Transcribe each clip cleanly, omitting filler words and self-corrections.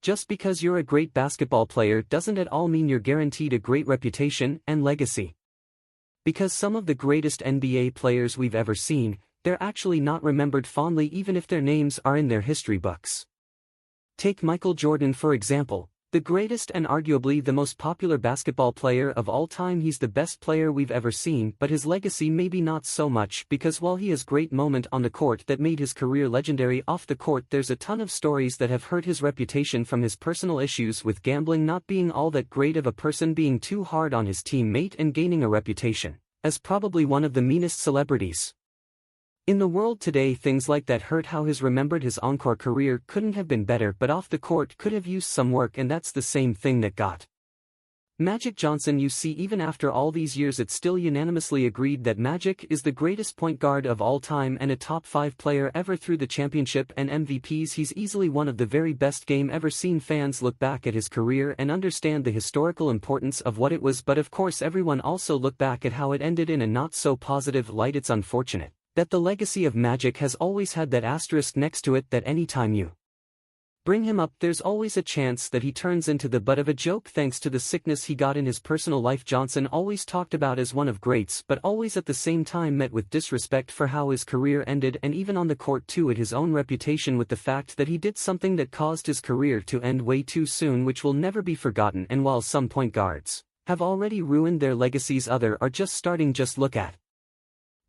Just because you're a great basketball player doesn't at all mean you're guaranteed a great reputation and legacy. Because some of the greatest NBA players we've ever seen, they're actually not remembered fondly even if their names are in their history books. Take Michael Jordan for example, the greatest and arguably the most popular basketball player of all time. He's the best player we've ever seen, but his legacy maybe not so much, because while he has great moment on the court that made his career legendary off the court, there's a ton of stories that have hurt his reputation, from his personal issues with gambling, not being all that great of a person, being too hard on his teammate, and gaining a reputation as probably one of the meanest celebrities in the world today. Things like that hurt how he's remembered. His encore career couldn't have been better, but off the court could have used some work, and that's the same thing that got Magic Johnson. You see, even after all these years, it's still unanimously agreed that Magic is the greatest point guard of all time and a top 5 player ever through the championship and MVPs. He's easily one of the very best game ever seen. Fans look back at his career and understand the historical importance of what it was, but of course everyone also look back at how it ended in a not so positive light. It's unfortunate that the legacy of Magic has always had that asterisk next to it, that anytime you bring him up, there's always a chance that he turns into the butt of a joke thanks to the sickness he got in his personal life. Johnson always talked about as one of greats, but always at the same time met with disrespect for how his career ended, and even on the court too, at his own reputation, with the fact that he did something that caused his career to end way too soon, which will never be forgotten. And while some point guards have already ruined their legacies, others are just starting. Just look at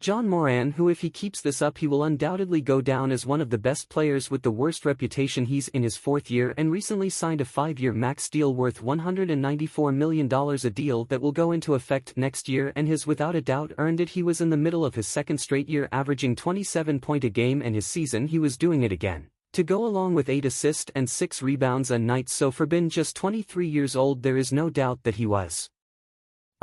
John Moran, who, if he keeps this up, he will undoubtedly go down as one of the best players with the worst reputation. He's in his 4th year and recently signed a 5-year max deal worth $194 million, a deal that will go into effect next year, and has without a doubt earned it. He was in the middle of his 2nd straight year averaging 27 points a game, and his season he was doing it again to go along with 8 assists and 6 rebounds a night. So for being just 23 years old, there is no doubt that he was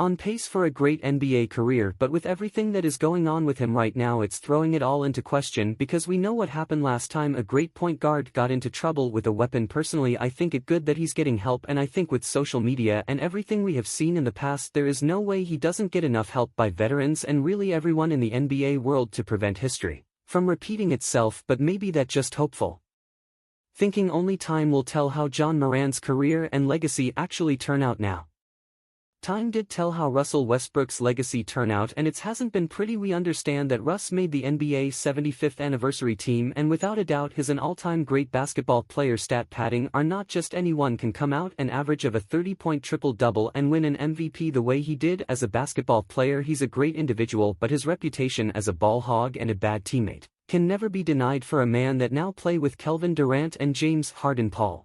on pace for a great NBA career, but with everything that is going on with him right now, it's throwing it all into question, because we know what happened last time a great point guard got into trouble with a weapon. Personally, I think it good that he's getting help, and I think with social media and everything we have seen in the past, there is no way he doesn't get enough help by veterans and really everyone in the NBA world to prevent history from repeating itself. But maybe that just hopeful thinking. Only time will tell how John Moran's career and legacy actually turn out. Now, time did tell how Russell Westbrook's legacy turned out, and it hasn't been pretty. We understand that Russ made the NBA 75th anniversary team, and without a doubt he's an all-time great basketball player. Stat padding are not just anyone can come out an average of a 30-point triple-double and win an MVP the way he did. As a basketball player, he's a great individual, but his reputation as a ball hog and a bad teammate can never be denied. For a man that now play with Kevin Durant and James Harden, Paul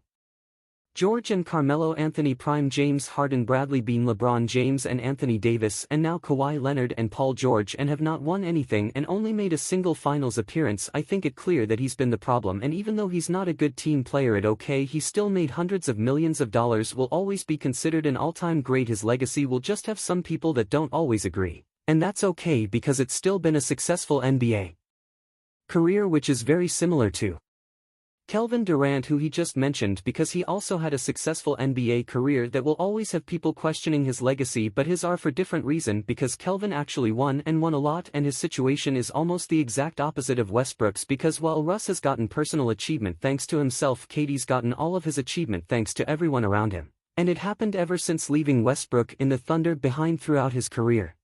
George and Carmelo Anthony, prime James Harden, Bradley Beal, LeBron James and Anthony Davis, and now Kawhi Leonard and Paul George, and have not won anything and only made a single finals appearance. I think it clear that he's been the problem, and even though he's not a good team player at OK, he still made hundreds of millions of dollars, will always be considered an all-time great. His legacy will just have some people that don't always agree, and that's okay, because it's still been a successful NBA career, which is very similar to Kevin Durant, who he just mentioned, because he also had a successful NBA career that will always have people questioning his legacy, but his are for different reason, because Kevin actually won and won a lot, and his situation is almost the exact opposite of Westbrook's, because while Russ has gotten personal achievement thanks to himself, KD's gotten all of his achievement thanks to everyone around him, and it happened ever since leaving Westbrook in the Thunder behind throughout his career.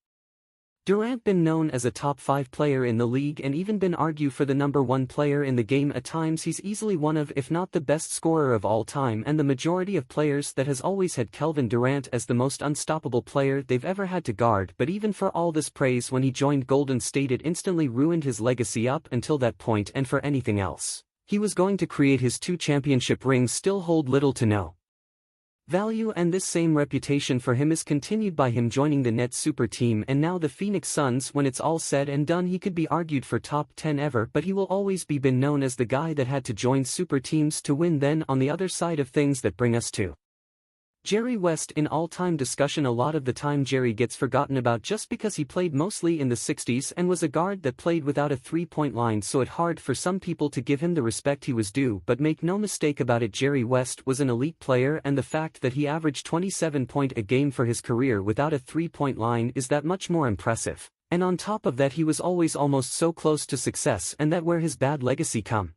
Durant been known as a top 5 player in the league and even been argued for the number 1 player in the game. At times he's easily one of, if not the best scorer of all time, and the majority of players that has always had Kevin Durant as the most unstoppable player they've ever had to guard. But even for all this praise, when he joined Golden State, it instantly ruined his legacy. Up until that point, and for anything else he was going to create, his 2 championship rings still hold little to no value, and this same reputation for him is continued by him joining the Nets super team and now the Phoenix Suns. When it's all said and done, he could be argued for top 10 ever, but he will always be been known as the guy that had to join super teams to win. Then on the other side of things, that bring us to Jerry West. In all-time discussion, a lot of the time Jerry gets forgotten about just because he played mostly in the 60s and was a guard that played without a three-point line, so it's hard for some people to give him the respect he was due. But make no mistake about it, Jerry West was an elite player, and the fact that he averaged 27 points a game for his career without a three-point line is that much more impressive. And on top of that, he was always almost so close to success, and that where his bad legacy come.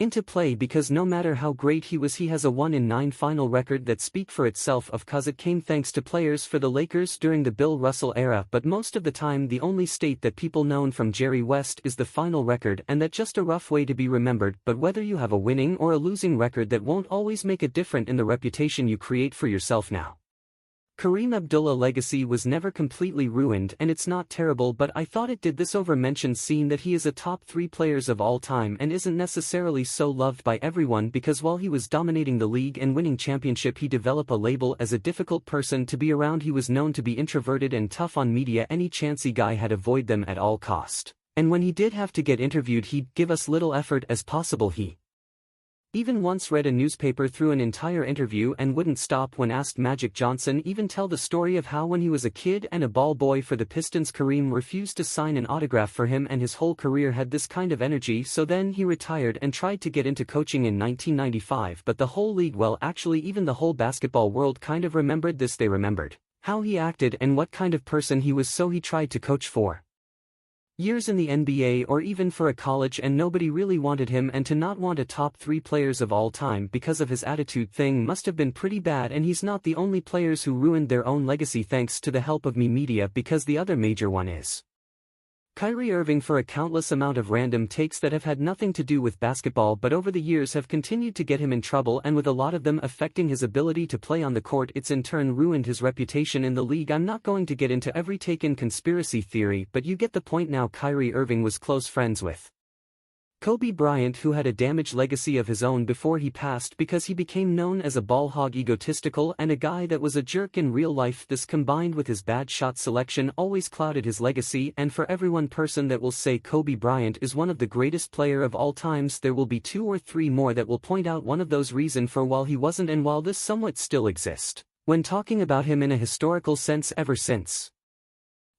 into play because no matter how great he has a 1-in-9 final record that speak for itself. Of course it came thanks to players for the Lakers during the Bill Russell era, but most of the time the only state that people known from Jerry West is the final record, and that's just a rough way to be remembered. But whether you have a winning or a losing record, that won't always make a difference in the reputation you create for yourself now. Kareem Abdullah legacy was never completely ruined, and it's not terrible, but I thought it did this over-mentioned scene that he is a top 3 players of all time and isn't necessarily so loved by everyone because while he was dominating the league and winning championship, he developed a label as a difficult person to be around. He was known to be introverted and tough on media. Any chance he got had avoid them at all cost. And when he did have to get interviewed, he'd give as little effort as possible. He even once read a newspaper through an entire interview and wouldn't stop when asked. Magic Johnson even tell the story of how when he was a kid and a ball boy for the Pistons, Kareem refused to sign an autograph for him, and his whole career had this kind of energy. So then he retired and tried to get into coaching in 1995, but the whole league, well actually even the whole basketball world kind of remembered this. They remembered how he acted and what kind of person he was, so he tried to coach for years in the NBA or even for a college, and nobody really wanted him. And to not want a top 3 players of all time because of his attitude thing must have been pretty bad. And he's not the only players who ruined their own legacy thanks to the help of media, because the other major one is Kyrie Irving, for a countless amount of random takes that have had nothing to do with basketball but over the years have continued to get him in trouble, and with a lot of them affecting his ability to play on the court, it's in turn ruined his reputation in the league. I'm not going to get into every taken conspiracy theory, but you get the point now. Kyrie Irving was close friends with Kobe Bryant, who had a damaged legacy of his own before he passed because he became known as a ball hog, egotistical, and a guy that was a jerk in real life. This combined with his bad shot selection always clouded his legacy, and for every person that will say Kobe Bryant is one of the greatest player of all times, there will be 2 or 3 more that will point out one of those reasons for while he wasn't, and while this somewhat still exists when talking about him in a historical sense. Ever since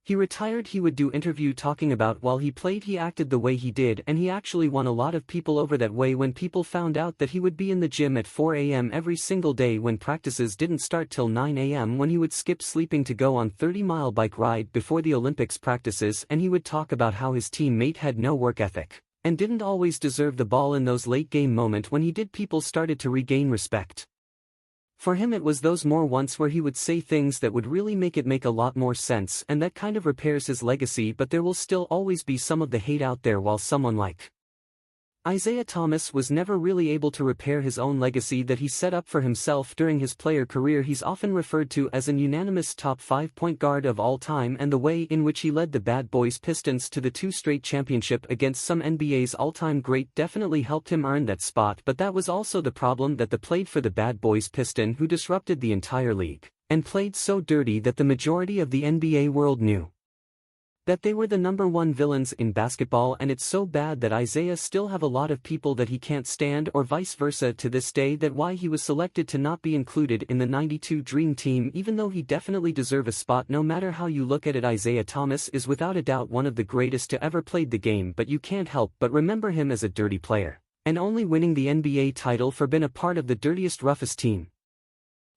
he retired, he would do interview talking about while he played he acted the way he did, and he actually won a lot of people over that way. When people found out that he would be in the gym at 4 a.m. every single day when practices didn't start till 9 a.m., when he would skip sleeping to go on 30-mile bike ride before the Olympics practices, and he would talk about how his teammate had no work ethic and didn't always deserve the ball in those late game moments. When he did, people started to regain respect for him. It was those more once where he would say things that would really make a lot more sense, and that kind of repairs his legacy. But there will still always be some of the hate out there, while someone like Isaiah Thomas was never really able to repair his own legacy that he set up for himself during his player career. He's often referred to as an unanimous top 5 point guard of all time, and the way in which he led the Bad Boys Pistons to the 2 straight championship against some NBA's all-time great definitely helped him earn that spot. But that was also the problem, that the played for the Bad Boys Piston who disrupted the entire league and played so dirty that the majority of the NBA world knew that they were the #1 villains in basketball. And it's so bad that Isaiah still have a lot of people that he can't stand, or vice versa to this day, that why he was selected to not be included in the '92 Dream Team, even though he definitely deserve a spot. No matter how you look at it, Isaiah Thomas is without a doubt one of the greatest to ever played the game, but you can't help but remember him as a dirty player, and only winning the NBA title for being a part of the dirtiest, roughest team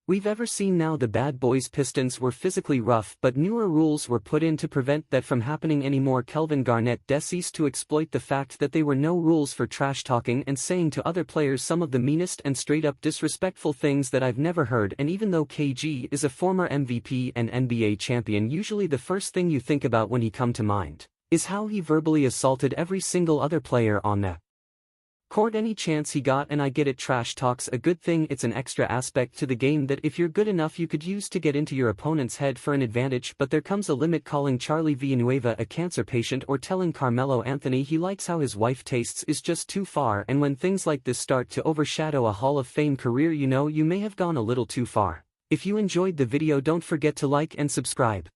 we've ever seen. Now the Bad Boys Pistons were physically rough, but newer rules were put in to prevent that from happening anymore. Kelvin Garnett ceased to exploit the fact that there were no rules for trash talking and saying to other players some of the meanest and straight up disrespectful things that I've never heard. And even though KG is a former MVP and NBA champion, usually the first thing you think about when he come to mind is how he verbally assaulted every single other player on the court any chance he got. And I get it, trash talk's a good thing, it's an extra aspect to the game that if you're good enough you could use to get into your opponent's head for an advantage, but there comes a limit. Calling Charlie Villanueva a cancer patient or telling Carmelo Anthony he likes how his wife tastes is just too far, and when things like this start to overshadow a Hall of Fame career, you know you may have gone a little too far. If you enjoyed the video, don't forget to like and subscribe.